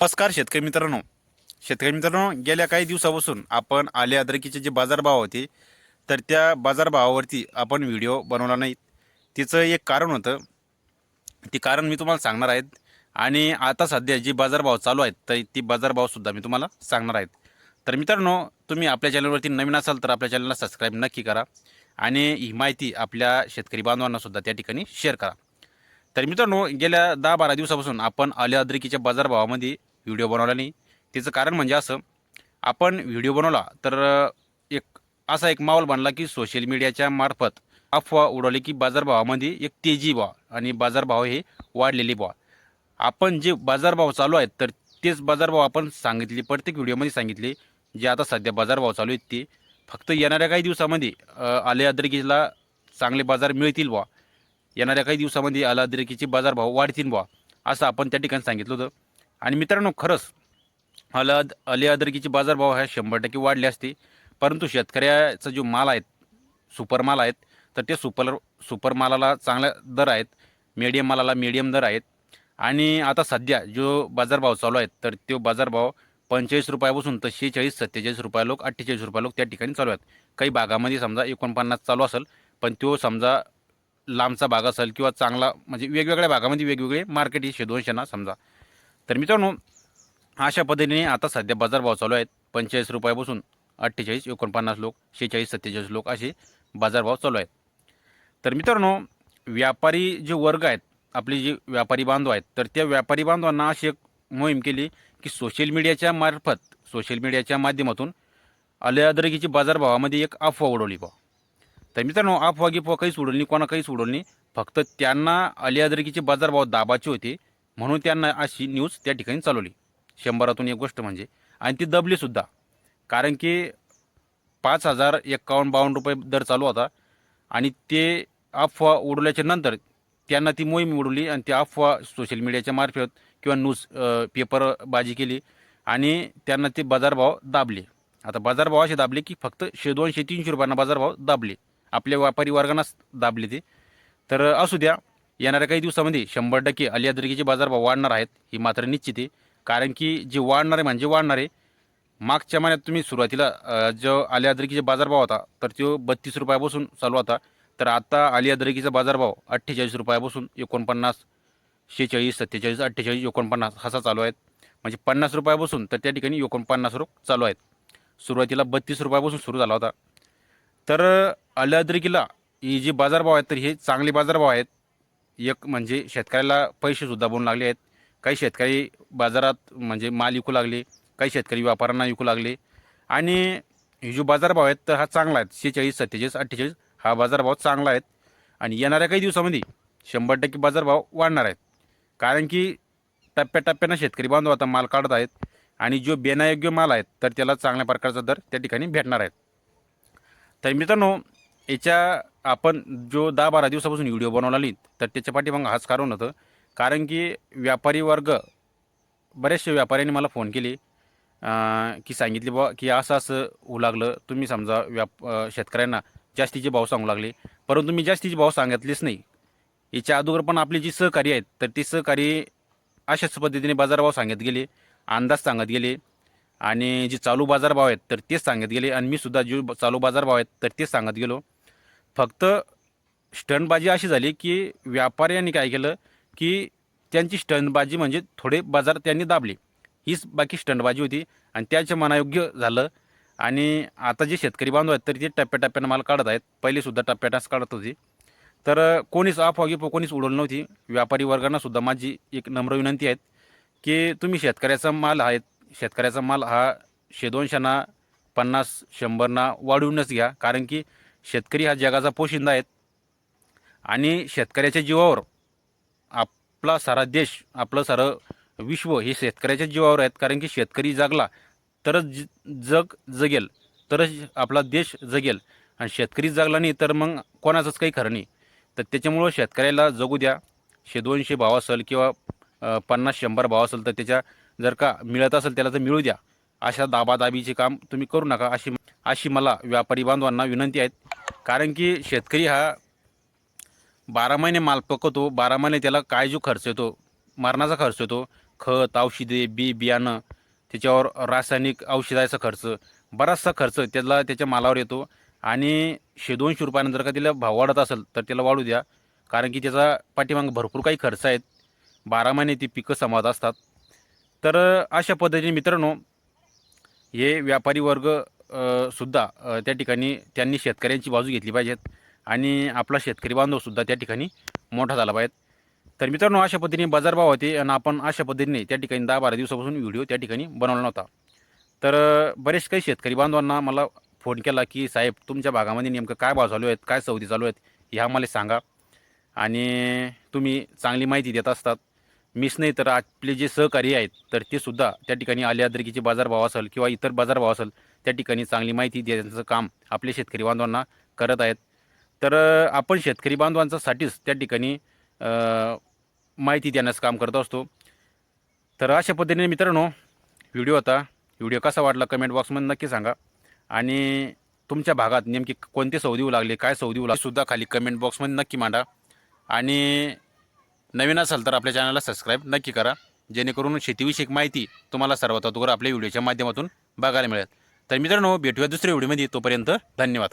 नमस्कार शेतकरी मित्रांनो, गेल्या काही दिवसापासून आपण आले अद्रकीचे जे बाजारभाव होते तर त्या बाजारभावावरती आपण व्हिडिओ बनवला नाही. तिचं एक कारण होतं. ती कारण मी तुम्हाला सांगणार आहेत. आणि आता सध्या जी बाजारभाव चालू आहेत तर ती बाजारभावसुद्धा मी तुम्हाला सांगणार आहेत. तर मित्रांनो, तुम्ही आपल्या चॅनलवरती नवीन असाल तर आपल्या चॅनलला सबस्क्राईब नक्की करा आणि ही माहिती आपल्या शेतकरी बांधवांनासुद्धा त्या ठिकाणी शेअर करा. तर मित्रांनो, गेल्या 10-12 दिवसापासून आपण आले अद्रकीच्या बाजारभावामध्ये व्हिडिओ बनवला नाही. त्याचं कारण म्हणजे असं, आपण व्हिडिओ बनवला तर एक असा एक माहोल बनला की सोशल मीडियाच्या मार्फत अफवा उडवली की बाजारभावामध्ये एक तेजी व्हा आणि बाजारभाव हे वाढलेले व्हा. आपण जे बाजारभाव चालू आहेत तर तेच बाजारभाव आपण सांगितले, प्रत्येक व्हिडिओमध्ये सांगितले. जे आता सध्या बाजारभाव चालू आहेत ते फक्त येणाऱ्या काही दिवसामध्ये आले अद्रकीला चांगले बाजार मिळतील बुवा. येणाऱ्या काही दिवसामध्ये आले अद्रकीचे बाजारभाव वाढतील बुवा, असं आपण त्या ठिकाणी सांगितलं होतं. आणि मित्रांनो, खरंच आले अद्रकीचे बाजारभाव हा 100% वाढले असते. परंतु शेतकऱ्याचा जो माल आहे, सुपर माल आहेत, तर ते सुपर मालाला चांगला दर आहेत, मीडियम मालाला मीडियम दर आहेत. आणि आता सध्या जो बाजारभाव चालू आहे तर तो बाजारभाव 45 रुपयापासून तर 46-47 रुपये लोक 48 रुपये लोक त्या ठिकाणी चालू आहेत. काही भागामध्ये समजा 49 चालू असेल, पण तो समजा लांबचा भाग असेल किंवा चांगला म्हणजे वेगवेगळ्या भागामध्ये वेगवेगळे मार्केट ही शेना समजा. तर मित्रांनो, अशा पद्धतीने आता सध्या बाजारभाव चालू आहेत. 45 रुपयापासून 48, 49 लोक, 46-47 लोक असे बाजारभाव चालू आहेत. तर मित्रांनो, व्यापारी जे वर्ग आहेत, आपले जे व्यापारी बांधव आहेत, तर त्या व्यापारी बांधवांना अशी एक मोहीम केली की सोशल मीडियाच्या माध्यमातून आले अद्रकीची बाजारभावामध्ये एक अफवा उडवली बा. तर मित्रांनो, अफवा गिफवा काहीच उडवली, कोणा काहीच उडवली नाही. फक्त त्यांना आले अद्रकीचे बाजारभाव दाबाचे होते म्हणून त्यांना अशी न्यूज त्या ठिकाणी चालवली. 100तून एक गोष्ट म्हणजे, आणि ती दबलीसुद्धा. कारण की 5,051-52 रुपये दर चालू होता आणि ते अफवा उडवल्याच्या नंतर त्यांना ती मोहीम उडवली आणि ती अफवा सोशल मीडियाच्या मार्फत किंवा पेपरबाजी केली आणि त्यांना ते बाजारभाव दाबले. आता बाजारभाव असे दाबले की फक्त 200-300 रुपयांना बाजारभाव दाबले, आपल्या व्यापारी वर्गांनाच दाबले ते. तर असू द्या, येणाऱ्या काही दिवसामध्ये 100% आली अद्रकीचे बाजारभाव वाढणार आहेत, ही मात्र निश्चित आहे. कारण की जे वाढणार आहे म्हणजे वाढणार आहे. मागच्या महिन्यात तुम्ही सुरुवातीला जो आली अद्रकीचा बाजारभाव होता तर तो 32 रुपयापासून चालू होता. तर आता आली अद्रकीचा बाजारभाव 48 रुपयापासून 49, 46, 47, 48, 49 असा चालू आहे. म्हणजे 50 रुपयापासून तर त्या ठिकाणी 49 रुपये चालू आहेत. सुरुवातीला 32 रुपयापासून सुरू झाला होता. तर आले अद्रकीला ही जी बाजारभाव आहेत तर हे चांगले बाजारभाव आहेत. एक म्हणजे शेतकऱ्याला पैसेसुद्धा बनू लागले आहेत. काही शेतकरी बाजारात म्हणजे माल विकू लागले, काही शेतकरी व्यापाऱ्यांना विकू लागले. आणि हे जो बाजारभाव आहेत तर हा चांगला आहे. 46, 47, 48 हा बाजारभाव चांगला आहे. आणि येणाऱ्या काही दिवसामध्ये 100% बाजारभाव वाढणार आहेत. कारण की टप्प्याटप्प्यानं शेतकरी बांधव आता माल काढत आहेत आणि जो बेनायोग्य माल आहे तर त्याला चांगल्या प्रकारचा दर त्या ठिकाणी भेटणार आहेत. तर मित्रांनो, याच्या आपण जो 10-12 दिवसापासून व्हिडिओ बनवला नाही तर त्याच्या पाठीमागं हाच कारण होतं. कारण की व्यापारी वर्ग, बऱ्याचशा व्यापाऱ्यांनी मला फोन केले की सांगितले बुवा की असं असं होऊ लागलं. तुम्ही समजा शेतकऱ्यांना जास्तीचे भाव सांगू लागले, परंतु मी जास्तीचे भाव सांगितलेच नाही. याच्या अगोदर पण आपले जी सहकारी आहेत तर ते सहकारी अशाच पद्धतीने बाजारभाव सांगत गेले, अंदाज सांगत गेले आणि जे चालू बाजारभाव आहेत तर तेच सांगत गेले आणि मी सुद्धा जे चालू बाजारभाव आहेत तर तेच सांगत गेलो. फक्त स्टंटबाजी अशी झाली की व्यापाऱ्यांनी काय केलं की त्यांची स्टंटबाजी म्हणजे थोडे बाजार त्यांनी दाबले, हीच बाकी स्टंटबाजी होती आणि त्याच्या मनायोग्य झालं. आणि आता जे शेतकरी बांधव आहेत तर ते टप्प्याटप्प्यानं माल काढत आहेत, पहिलेसुद्धा टप्प्याटाच काढत होते. तर कोणीच अफवा कोणीच उडवलं नव्हती. व्यापारी वर्गांना सुद्धा माझी एक नम्र विनंती आहे की तुम्ही शेतकऱ्याचा माल हा 100-200ना, 50-100ना वाढवूनच घ्या. कारण की शेतकरी हा जगाचा पोशिंदा आहेत आणि शेतकऱ्याच्या जीवावर आपला सारा देश, आपलं सारं विश्व हे शेतकऱ्याच्या जीवावर आहेत. कारण की शेतकरी जगला तरच जग जगेल, तरच आपला देश जगेल. आणि शेतकरी जगला नाही तर मग कोणाचंच काही खरं नाही. तर त्याच्यामुळं शेतकऱ्याला जगू द्या. 100-200 भाव असेल किंवा 50-100 भाव असेल तर त्याच्या जर का मिळत असेल त्याला तर मिळू द्या. अशा दाबादाबीचे काम तुम्ही करू नका, अशी अशी मला व्यापारी बांधवांना विनंती आहेत. कारण की शेतकरी हा 12 महिने माल पकवतो, 12 महिने त्याला काय जो खर्च येतो, मरणाचा खर्च येतो, खत, औषधे, बियाणं, त्याच्यावर रासायनिक औषधाचा खर्च, बराचसा खर्च त्याच्या मालावर येतो. आणि 100-200 रुपयानं जर का त्याला भाव वाढत असेल तर त्याला वाढू द्या, कारण की त्याचा पाठीमागं भरपूर काही खर्च आहेत. 12 महिने ती पिकं सांभाळत असतात. तर अशा पद्धतीने मित्रांनो, हे व्यापारी वर्ग सुद्धा त्या ठिकाणी त्यांनी शेतकऱ्यांची बाजू घेतली पाहिजेत आणि आपला शेतकरी बांधवसुद्धा त्या ठिकाणी मोठा झाला पाहिजे. तर मित्रांनो, अशा पद्धतीने बाजारभाव होते आणि आपण अशा पद्धतीने त्या ठिकाणी 10-12 दिवसापासून व्हिडिओ त्या ठिकाणी बनवला नव्हता. तर बरेच काही शेतकरी बांधवांना मला फोन केला की साहेब, तुमच्या भागामध्ये नेमकं काय भाव चालू आहेत, काय सवदी चालू आहेत, हे आम्हाला सांगा. आणि तुम्ही चांगली माहिती देत असतात. मीच नाही तर आपले जे सहकारी आहेत तर ते सुद्धा त्या ठिकाणी आले अद्रकीचे बाजारभाव असेल किंवा इतर बाजारभाव असेल त्या ठिकाणी चांगली माहिती देण्याचं काम आपले शेतकरी बांधवांना करत आहेत. तर आपण शेतकरी बांधवांसाठीच त्या ठिकाणी माहिती देण्याचं काम करत असतो. तर अशा पद्धतीने मित्रांनो व्हिडिओ होता. व्हिडिओ कसा वाटला कमेंट बॉक्समध्ये नक्की सांगा. आणि तुमच्या भागात नेमकी कोणते सौदी होऊ लागले, काय सौदी होऊ लागले सुद्धा खाली कमेंट बॉक्समध्ये नक्की मांडा. आणि नवीन असाल तर आपल्या चॅनलला सबस्क्राईब नक्की करा, जेणेकरून शेतीविषयक माहिती तुम्हाला सर्वात अगोदर आपल्या व्हिडिओच्या माध्यमातून बघायला मिळेल. तर मित्रांनो, भेटूया दुसऱ्या व्हिडिओमध्ये. तोपर्यंत धन्यवाद.